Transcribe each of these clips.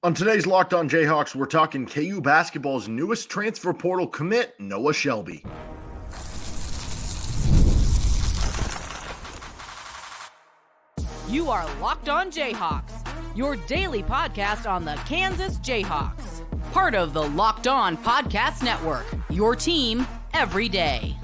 On today's Locked On Jayhawks, we're talking KU basketball's newest transfer portal commit, Noah Shelby. You are Locked On Jayhawks, your daily podcast on the Kansas Jayhawks. Part of the Locked On Podcast Network, your team every day.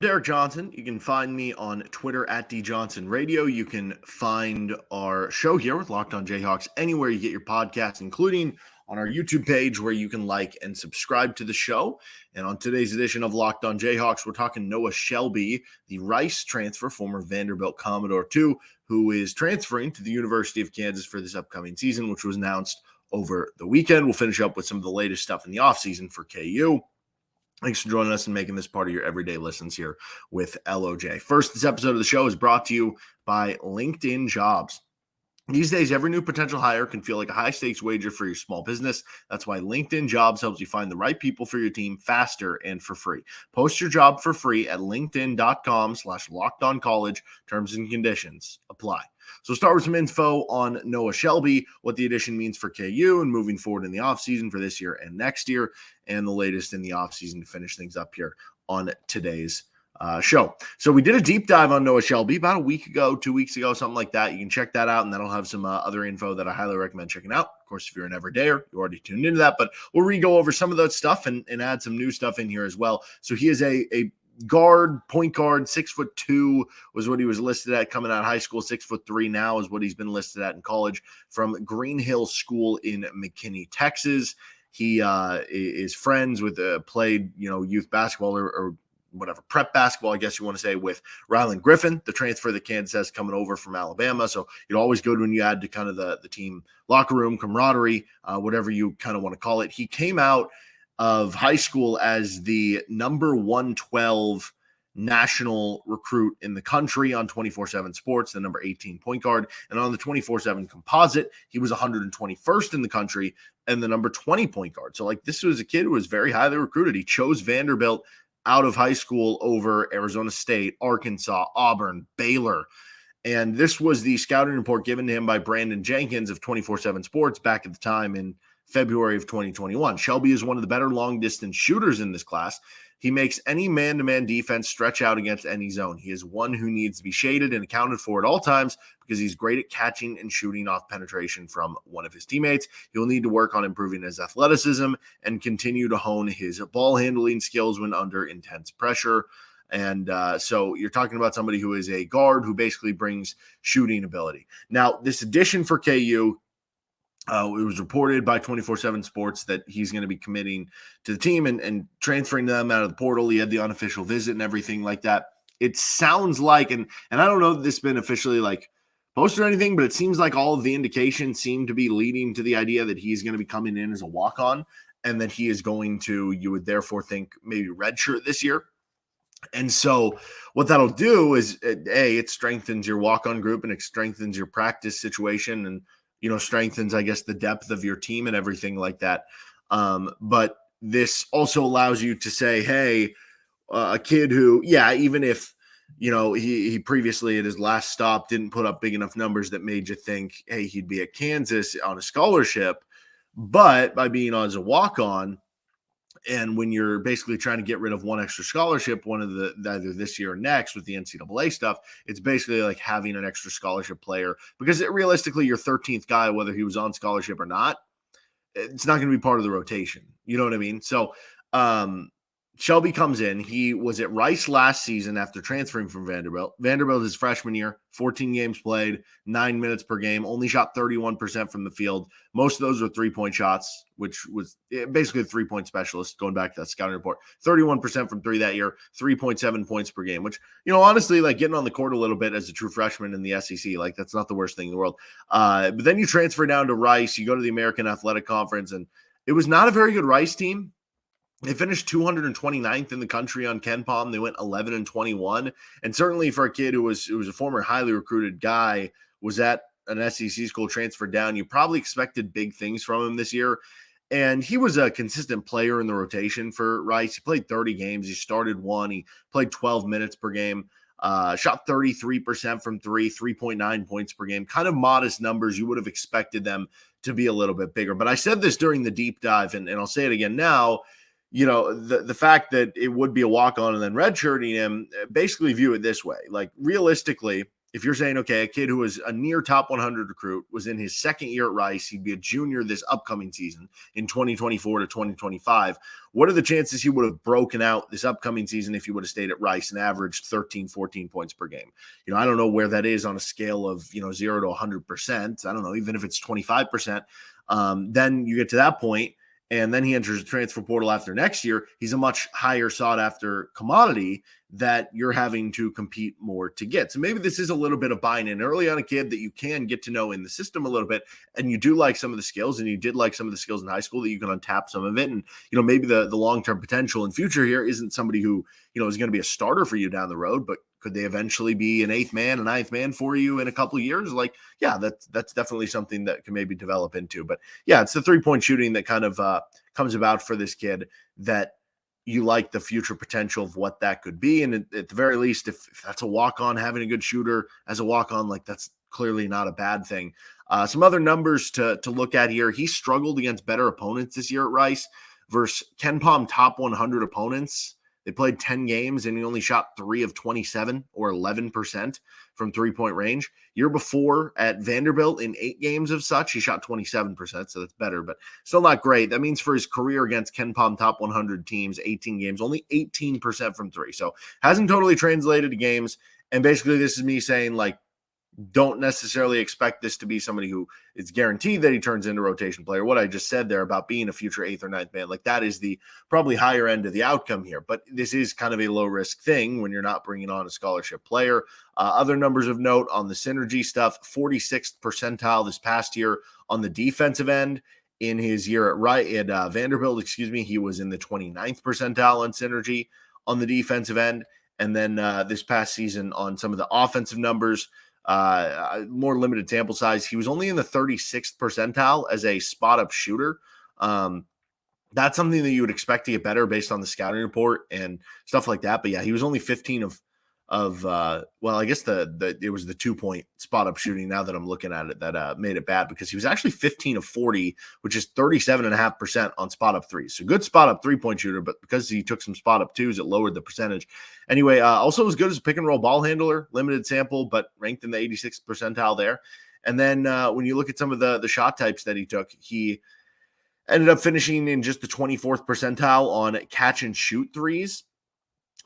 Derek Johnson. You can find me on Twitter at DJohnsonRadio. You can find our show here with Locked On Jayhawks anywhere you get your podcasts, including on our YouTube page where you can like and subscribe to the show. And on today's edition of Locked On Jayhawks, we're talking Noah Shelby, the Rice transfer, former Vanderbilt Commodore 2, who is transferring to the University of Kansas for this upcoming season, which was announced over the weekend. We'll finish up with some of the latest stuff in the offseason for KU. Thanks for joining us and making this part of your everyday listens here with LOJ. First, this episode of the show is brought to you by LinkedIn Jobs. These days, every new potential hire can feel like a high-stakes wager for your small business. That's why LinkedIn Jobs helps you find the right people for your team faster and for free. Post your job for free at linkedin.com/lockedoncollege. Terms and conditions apply. So start with some info on Noah Shelby, what the addition means for KU and moving forward in the offseason for this year and next year, and the latest in the offseason to finish things up here on today's show. So we did a deep dive on Noah Shelby about a week ago, 2 weeks ago, something like that. You can check that out, and that'll have some other info that I highly recommend checking out. Of course, if you're an everydayer, you already tuned into that, but we'll re-go over some of that stuff and add some new stuff in here as well. So he is a guard, point guard, 6'2" was what he was listed at coming out of high school. 6'3" now is what he's been listed at in college from Green Hill School in McKinney, Texas. He is friends with played youth basketball or whatever, prep basketball, I guess you want to say, with Rylan Griffen, the transfer that Kansas has coming over from Alabama. So you'd always go to when you add to kind of the team locker room camaraderie, whatever you kind of want to call it. He came out of high school as the number 112 national recruit in the country on 24/7 Sports, the number 18 point guard. And on the 24/7 composite, he was 121st in the country and the number 20 point guard. So this was a kid who was very highly recruited. He chose Vanderbilt out of high school over Arizona State, Arkansas, Auburn, Baylor. And this was the scouting report given to him by Brandon Jenkins of 24/7 Sports back at the time in February of 2021. Shelby is one of the better long-distance shooters in this class. He makes any man-to-man defense stretch out against any zone. He is one who needs to be shaded and accounted for at all times because he's great at catching and shooting off penetration from one of his teammates. He'll need to work on improving his athleticism and continue to hone his ball handling skills when under intense pressure. And so you're talking about somebody who is a guard who basically brings shooting ability. Now, this addition for KU, it was reported by 24/7 Sports that he's going to be committing to the team and transferring them out of the portal. He had the unofficial visit and everything like that. It sounds like, and I don't know that this has been officially posted or anything, but it seems like all of the indications seem to be leading to the idea that he's going to be coming in as a walk-on and that he is going to, you would therefore think, maybe redshirt this year. And so what that'll do is, it strengthens your walk-on group and it strengthens your practice situation and strengthens, I guess, the depth of your team and everything like that. But this also allows you to say, hey, a kid who, even if, he previously at his last stop didn't put up big enough numbers that made you think, hey, he'd be at Kansas on a scholarship, but by being on as a walk-on, and when you're basically trying to get rid of one extra scholarship, one of the either this year or next with the NCAA stuff, it's basically like having an extra scholarship player because realistically, your 13th guy, whether he was on scholarship or not, it's not going to be part of the rotation. You know what I mean? So Shelby comes in. He was at Rice last season after transferring from Vanderbilt. Vanderbilt his freshman year, 14 games played, 9 minutes per game, only shot 31% from the field. Most of those were three-point shots, which was basically a three-point specialist, going back to that scouting report. 31% from three that year, 3.7 points per game, which, honestly, getting on the court a little bit as a true freshman in the SEC, that's not the worst thing in the world. But then you transfer down to Rice, you go to the American Athletic Conference, and it was not a very good Rice team. They finished 229th in the country on KenPom. They went 11-21. And certainly for a kid who was a former highly recruited guy, was at an SEC school, transferred down, you probably expected big things from him this year. And he was a consistent player in the rotation for Rice. He played 30 games. He started one. He played 12 minutes per game. Shot 33% from three, 3.9 points per game, kind of modest numbers. You would have expected them to be a little bit bigger. But I said this during the deep dive, and I'll say it again now. The fact that it would be a walk-on and then redshirting him, basically view it this way. Like, realistically, if you're saying, okay, a kid who was a near top 100 recruit was in his second year at Rice, he'd be a junior this upcoming season in 2024 to 2025. What are the chances he would have broken out this upcoming season if he would have stayed at Rice and averaged 13, 14 points per game? I don't know where that is on a scale of, 0 to 100%. I don't know, even if it's 25%. Then you get to that point, and then he enters the transfer portal after next year. He's a much higher sought after commodity that you're having to compete more to get. So maybe this is a little bit of buying in early on a kid that you can get to know in the system a little bit. And you do like some of the skills, and you did like some of the skills in high school, that you can untap some of it. And, maybe the long-term potential in future here isn't somebody who, is going to be a starter for you down the road, but could they eventually be an eighth man, a ninth man for you in a couple of years? Like, yeah, that's definitely something that can maybe develop into. But yeah, it's the 3-point shooting that kind of comes about for this kid, that you like the future potential of what that could be. And at the very least, if that's a walk-on, having a good shooter as a walk-on, like, that's clearly not a bad thing. Some other numbers to look at here. He struggled against better opponents this year at Rice versus KenPom top 100 opponents. They played 10 games and he only shot 3 of 27, or 11% from 3-point range. Year before at Vanderbilt, in 8 games of such, he shot 27%, so that's better, but still not great. That means for his career against KenPom top 100 teams, 18 games, only 18% from 3. So hasn't totally translated to games. And basically this is me saying, like, don't necessarily expect this to be somebody who it's guaranteed that he turns into a rotation player. What I just said there about being a future 8th or 9th man, like, that is the probably higher end of the outcome here. But this is kind of a low risk thing when you're not bringing on a scholarship player. Other numbers of note on the synergy stuff: 46th percentile this past year on the defensive end. In his year at Vanderbilt, he was in the 29th percentile on synergy on the defensive end. And then this past season on some of the offensive numbers, more limited sample size, he was only in the 36th percentile as a spot-up shooter. That's something that you would expect to get better based on the scouting report and stuff like that. But yeah, he was only 15 of I guess it was the 2-point spot-up shooting, now that I'm looking at it, that made it bad, because he was actually 15 of 40, which is 37.5% on spot-up threes. So good spot-up 3-point shooter, but because he took some spot-up twos, it lowered the percentage. Anyway, also was good as a pick-and-roll ball handler, limited sample, but ranked in the 86th percentile there. And then when you look at some of the shot types that he took, he ended up finishing in just the 24th percentile on catch-and-shoot threes.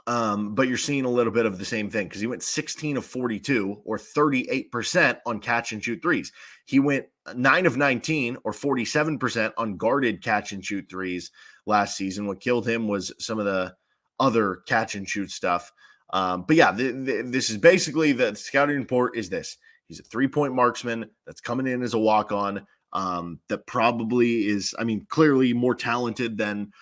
But you're seeing a little bit of the same thing, because he went 16 of 42, or 38% on catch and shoot threes. He went 9 of 19, or 47% on guarded catch and shoot threes last season. What killed him was some of the other catch and shoot stuff. But yeah, this is basically the scouting report is this. He's a 3-point marksman that's coming in as a walk-on, that probably is, clearly more talented than,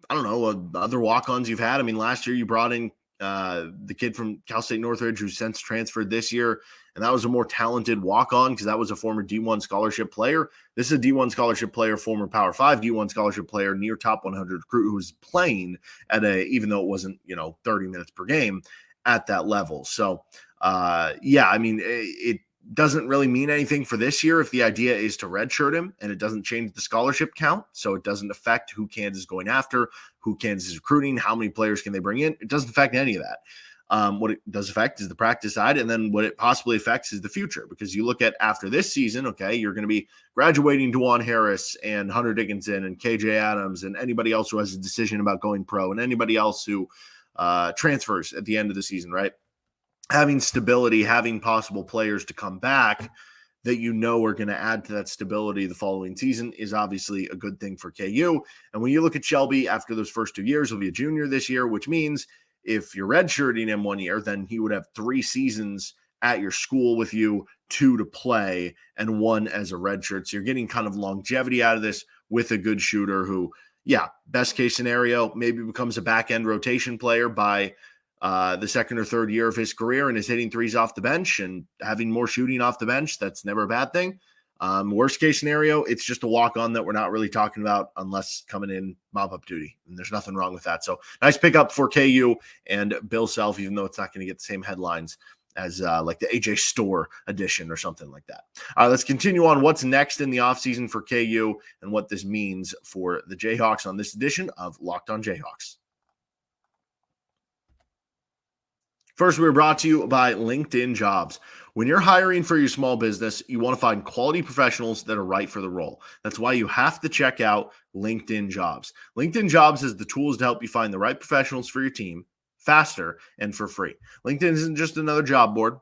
I don't know, other walk-ons you've had. Last year you brought in the kid from Cal State Northridge, who's since transferred this year, and that was a more talented walk-on because that was a former D1 scholarship player. This is a D1 scholarship player, former Power 5 D1 scholarship player, near top 100 recruit, who was playing at even though it wasn't 30 minutes per game, at that level. So it doesn't really mean anything for this year if the idea is to redshirt him, and it doesn't change the scholarship count. So it doesn't affect who Kansas is going after, who Kansas is recruiting, how many players can they bring in. It doesn't affect any of that. What it does affect is the practice side, and then what it possibly affects is the future, because you look at after this season, okay, you're going to be graduating DeJuan Harris and Hunter Dickinson and KJ Adams and anybody else who has a decision about going pro, and anybody else who transfers at the end of the season, right? Having stability, having possible players to come back that are going to add to that stability the following season is obviously a good thing for KU. And when you look at Shelby after those first 2 years, he'll be a junior this year, which means if you're redshirting him 1 year, then he would have 3 seasons at your school with you, 2 to play and 1 as a redshirt. So you're getting kind of longevity out of this with a good shooter who, best case scenario, maybe becomes a back end rotation player by the second or third year of his career and is hitting threes off the bench and having more shooting off the bench. That's never a bad thing. Worst case scenario, it's just a walk-on that we're not really talking about unless coming in mop-up duty, and there's nothing wrong with that. So nice pickup for KU and Bill Self, even though it's not going to get the same headlines as like the AJ Store edition or something like that. All right, let's continue on what's next in the offseason for KU and what this means for the Jayhawks on this edition of Locked On Jayhawks. First, we're brought to you by LinkedIn Jobs. When you're hiring for your small business, you want to find quality professionals that are right for the role. That's why you have to check out LinkedIn Jobs. LinkedIn Jobs has the tools to help you find the right professionals for your team faster and for free. LinkedIn isn't just another job board.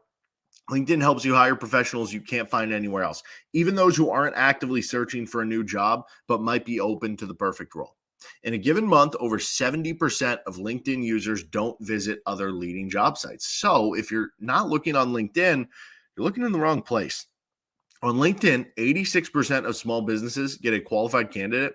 LinkedIn helps you hire professionals you can't find anywhere else, even those who aren't actively searching for a new job but might be open to the perfect role. In a given month, over 70% of LinkedIn users don't visit other leading job sites. So if you're not looking on LinkedIn, you're looking in the wrong place. On LinkedIn, 86% of small businesses get a qualified candidate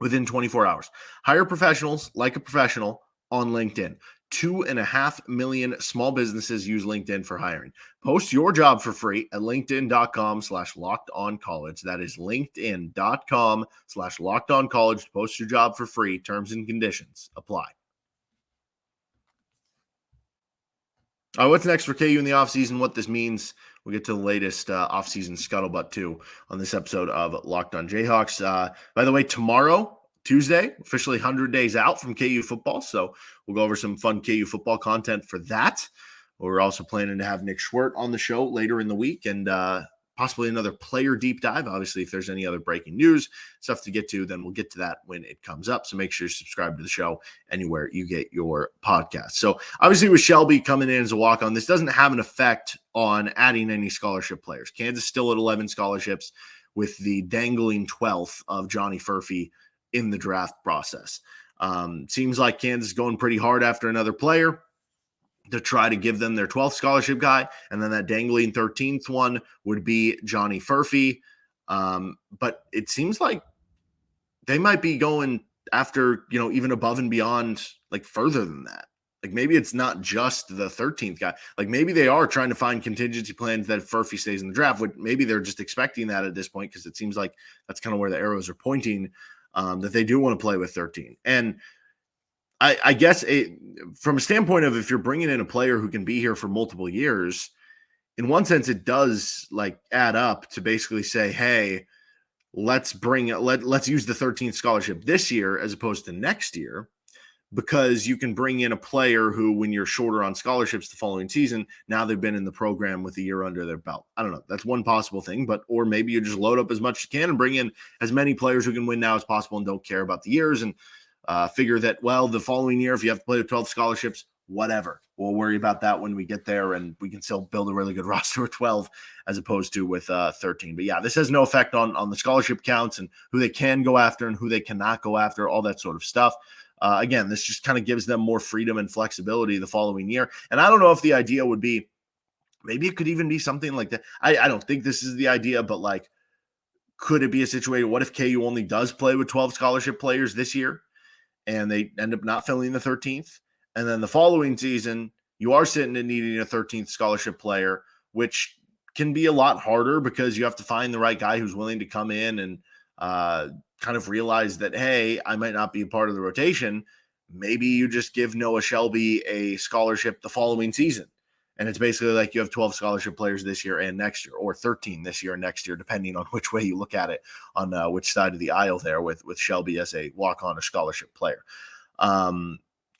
within 24 hours. Hire professionals like a professional on LinkedIn. 2.5 million small businesses use LinkedIn for hiring. Post your job for free at linkedin.com/lockedoncollege. That is linkedin.com/lockedoncollege to post your job for free. Terms and conditions apply. All right, what's next for KU in the offseason? What this means? We'll get to the latest offseason scuttlebutt too on this episode of Locked On Jayhawks. By the way, tomorrow, Tuesday, officially 100 days out from KU football. So we'll go over some fun KU football content for that. We're also planning to have Nick Schwerdt on the show later in the week and possibly another player deep dive. Obviously, if there's any other breaking news stuff to get to, then we'll get to that when it comes up. So make sure you subscribe to the show anywhere you get your podcast. So obviously with Shelby coming in as a walk-on, this doesn't have an effect on adding any scholarship players. Kansas still at 11 scholarships with the dangling 12th of Johnny Furphy in the draft process. Seems like Kansas is going pretty hard after another player to try to give them their 12th scholarship guy. And then that dangling 13th one would be Johnny Furphy. But it seems like they might be going after, even above and beyond, like further than that. Like maybe it's not just the 13th guy. Like maybe they are trying to find contingency plans that Furphy stays in the draft. Maybe they're just expecting that at this point, because it seems like that's kind of where the arrows are pointing, that they do want to play with 13. And I guess from a standpoint of if you're bringing in a player who can be here for multiple years, in one sense, it does like add up to basically say, hey, let's use the 13th scholarship this year as opposed to next year, because you can bring in a player who, when you're shorter on scholarships the following season, now they've been in the program with a year under their belt. I don't know. That's one possible thing, or maybe you just load up as much as you can and bring in as many players who can win now as possible and don't care about the years, and figure that, well, the following year, if you have to play with 12 scholarships, whatever. We'll worry about that when we get there, and we can still build a really good roster with 12 as opposed to with 13. But yeah, this has no effect on the scholarship counts and who they can go after and who they cannot go after, all that sort of stuff. Again, this just kind of gives them more freedom and flexibility the following year. And I don't know if the idea would be, maybe it could even be something like that. I don't think this is the idea, but like, could it be a situation? What if KU only does play with 12 scholarship players this year and they end up not filling the 13th? And then the following season, you are sitting and needing a 13th scholarship player, which can be a lot harder because you have to find the right guy who's willing to come in and kind of realize that, hey, I might not be a part of the rotation. Maybe you just give Noah Shelby a scholarship the following season. And it's basically like you have 12 scholarship players this year and next year, or 13 this year and next year, depending on which way you look at it, on which side of the aisle there with Shelby as a walk-on or scholarship player.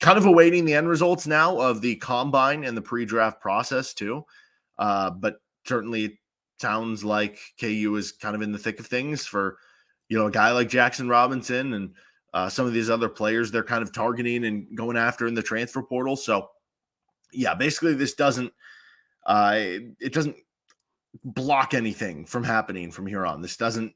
Kind of awaiting the end results now of the combine and the pre-draft process too. But certainly it sounds like KU is kind of in the thick of things for, a guy like Jaxson Robinson and some of these other players they're kind of targeting and going after in the transfer portal. So yeah, basically this doesn't block anything from happening from here on. This doesn't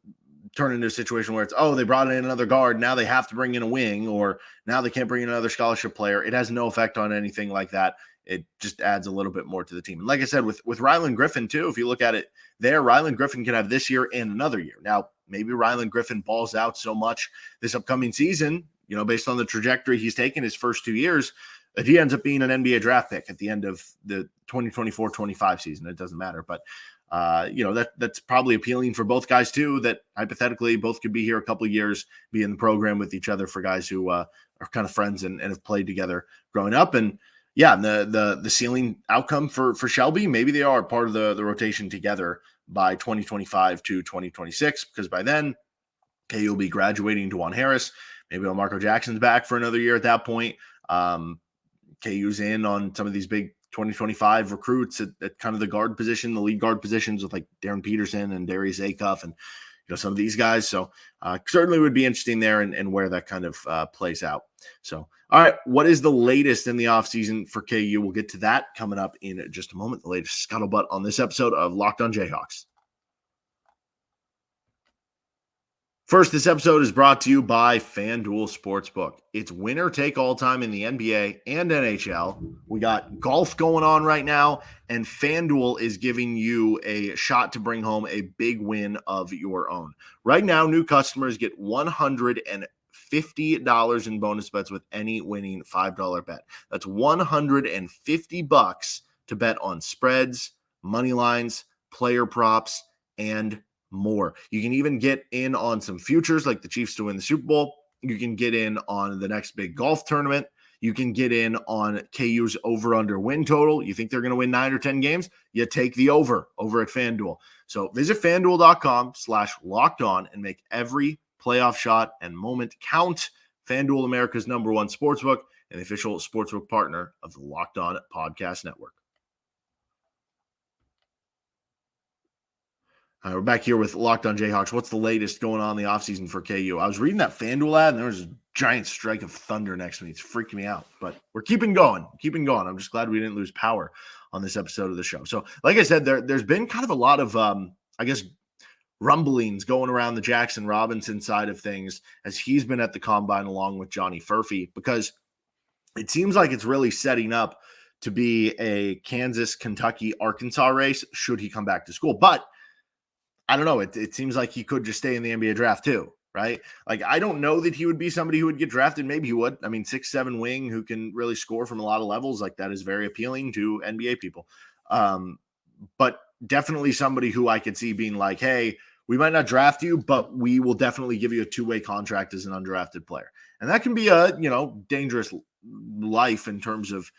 turn into a situation where it's, they brought in another guard, now they have to bring in a wing, or now they can't bring in another scholarship player. It has no effect on anything like that. It just adds a little bit more to the team. And like I said, with Rylan Griffen too, if you look at it there, Rylan Griffen can have this year and another year. Now, maybe Rylan Griffen balls out so much this upcoming season, based on the trajectory he's taken his first 2 years, that he ends up being an NBA draft pick at the end of the 2024-25 season. It doesn't matter. But That's probably appealing for both guys too, that hypothetically both could be here a couple of years, be in the program with each other for guys who are kind of friends and have played together growing up. And yeah, the ceiling outcome for Shelby, maybe they are part of the rotation together by 2025 to 2026, because by then KU will be graduating to Juan Harris. Maybe Marco Jackson's back for another year at that point. KU's in on some of these big 2025 recruits at kind of the guard position, the lead guard positions with like Darren Peterson and Darius Acuff and some of these guys. So certainly would be interesting there and where that kind of plays out. So, all right, what is the latest in the offseason for KU? We'll get to that coming up in just a moment. The latest scuttlebutt on this episode of Locked On Jayhawks. First, this episode is brought to you by FanDuel Sportsbook. It's winner take all time in the NBA and NHL. We got golf going on right now, and FanDuel is giving you a shot to bring home a big win of your own. Right now, new customers get $150 in bonus bets with any winning $5 bet. That's $150 to bet on spreads, money lines, player props, and more. You can even get in on some futures like the Chiefs to win the Super Bowl. You can get in on the next big golf tournament. You can get in on KU's over-under win total. You think they're going to win 9 or 10 games? You take the over at FanDuel. So visit FanDuel.com/lockedon and make every playoff shot and moment count. FanDuel, America's number one sportsbook and the official sportsbook partner of the Locked On Podcast Network. We're back here with Locked On Jayhawks. What's the latest going on in the offseason for KU? I was reading that FanDuel ad, and there was a giant strike of thunder next to me. It's freaking me out, but we're keeping going. I'm just glad we didn't lose power on this episode of the show. So, like I said, there's been kind of a lot of, rumblings going around the Jaxson Robinson side of things as he's been at the combine along with Johnny Furphy, because it seems like it's really setting up to be a Kansas, Kentucky, Arkansas race should he come back to school. But I don't know. It seems like he could just stay in the NBA draft too, right? Like, I don't know that he would be somebody who would get drafted. Maybe he would. I mean, 6'7" wing who can really score from a lot of levels. Like, that is very appealing to NBA people. But definitely somebody who I could see being like, hey, we might not draft you, but we will definitely give you a two-way contract as an undrafted player. And that can be a, dangerous life in terms of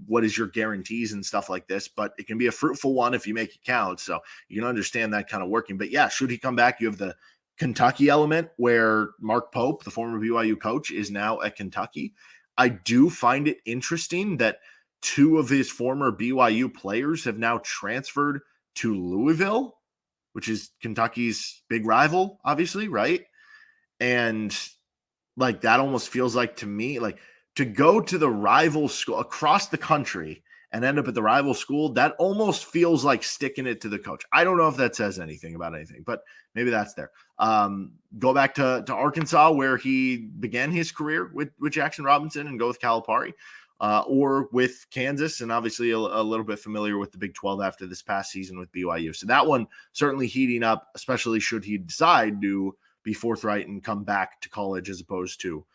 what is your guarantees and stuff like this, but it can be a fruitful one if you make it count. So you can understand that kind of working. But yeah, should he come back, you have the Kentucky element where Mark Pope, the former BYU coach, is now at Kentucky. I do find it interesting that two of his former BYU players have now transferred to Louisville, which is Kentucky's big rival, obviously, right? And like, that almost feels like, to me, like, to go to the rival school across the country and end up at the rival school, that almost feels like sticking it to the coach. I don't know if that says anything about anything, but maybe that's there. Go back to Arkansas, where he began his career with Jaxson Robinson, and go with Calipari, or with Kansas, and obviously a little bit familiar with the Big 12 after this past season with BYU. So that one certainly heating up, especially should he decide to be forthright and come back to college as opposed to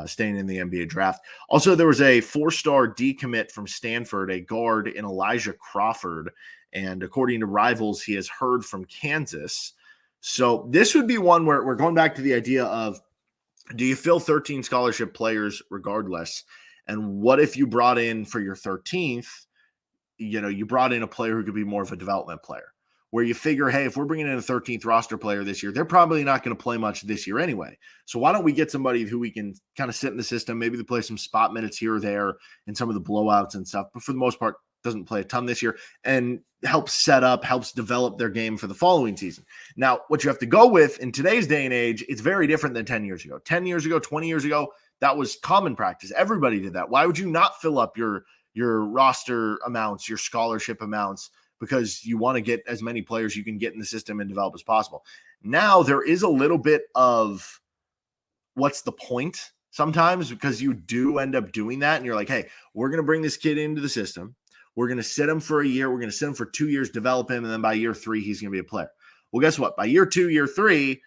staying in the NBA draft. Also, there was a 4-star decommit from Stanford, a guard in Elijah Crawford. And according to Rivals, he has heard from Kansas. So this would be one where we're going back to the idea of, do you fill 13 scholarship players regardless? And what if you brought in for your 13th, you brought in a player who could be more of a development player, where you figure, hey, if we're bringing in a 13th roster player this year, they're probably not going to play much this year anyway. So why don't we get somebody who we can kind of sit in the system, maybe they play some spot minutes here or there in some of the blowouts and stuff, but for the most part, doesn't play a ton this year, and helps develop their game for the following season. Now, what you have to go with in today's day and age, it's very different than 10 years ago. 10 years ago, 20 years ago, that was common practice. Everybody did that. Why would you not fill up your roster amounts, your scholarship amounts, because you want to get as many players you can get in the system and develop as possible? Now there is a little bit of what's the point sometimes, because you do end up doing that, and you're like, hey, we're going to bring this kid into the system. We're going to sit him for a year. We're going to sit him for 2 years, develop him, and then by year 3, he's going to be a player. Well, guess what? By year 2, year 3,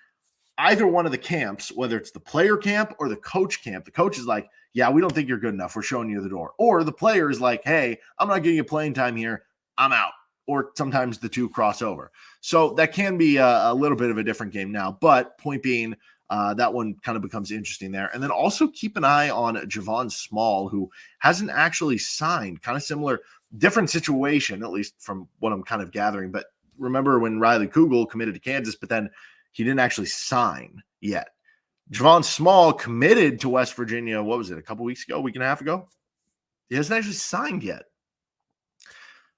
either one of the camps, whether it's the player camp or the coach camp, the coach is like, yeah, we don't think you're good enough. We're showing you the door. Or the player is like, hey, I'm not giving you playing time here. I'm out. or sometimes the two cross over. So that can be a little bit of a different game now. But point being, that one kind of becomes interesting there. And then also keep an eye on Javon Small, who hasn't actually signed. Kind of similar, different situation, at least from what I'm kind of gathering. But remember when Riley Kugel committed to Kansas, but then he didn't actually sign yet. Javon Small committed to West Virginia, what was it, a couple weeks ago, week and a half ago? He hasn't actually signed yet.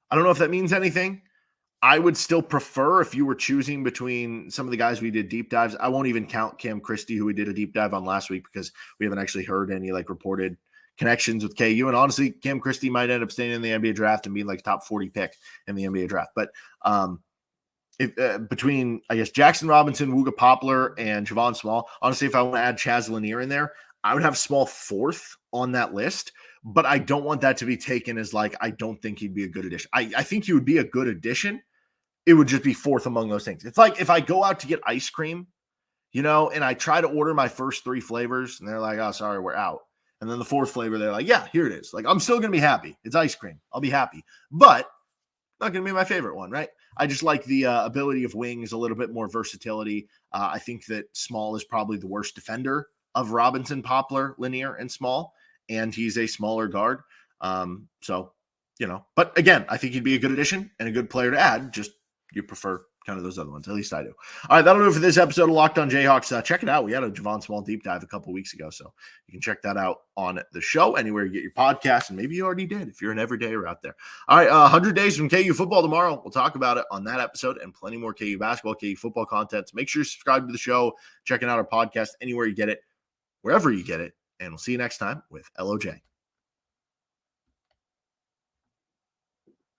I don't know if that means anything. I would still prefer, if you were choosing between some of the guys we did deep dives, I won't even count Cam Christie, who we did a deep dive on last week, because we haven't actually heard any reported connections with KU. And honestly, Cam Christie might end up staying in the NBA draft and being top 40 pick in the NBA draft. But between, I guess, Jaxson Robinson, Wooga Poplar, and Javon Small, honestly, if I want to add Chaz Lanier in there, I would have Small fourth on that list. But I don't want that to be taken as I don't think he'd be a good addition. I think he would be a good addition. It would just be fourth among those things. It's like if I go out to get ice cream, and I try to order my first 3 flavors, and they're like, oh, sorry, we're out. And then the 4th flavor, they're like, yeah, here it is. I'm still going to be happy. It's ice cream. I'll be happy. But not going to be my favorite one, right? I just like the ability of wings, a little bit more versatility. I think that Small is probably the worst defender of Robinson, Poplar, Lanier, and Small. And he's a smaller guard. But again, I think he'd be a good addition and a good player to add. Just you prefer kind of those other ones. At least I do. All right, that'll do it for this episode of Locked On Jayhawks. Check it out. We had a Javon Small deep dive a couple weeks ago, so you can check that out on the show, anywhere you get your podcast, and maybe you already did if you're an everydayer out there. All right, 100 days from KU football tomorrow. We'll talk about it on that episode and plenty more KU basketball, KU football content. So make sure you subscribe to the show, checking out our podcast anywhere you get it, wherever you get it, and we'll see you next time with LOJ.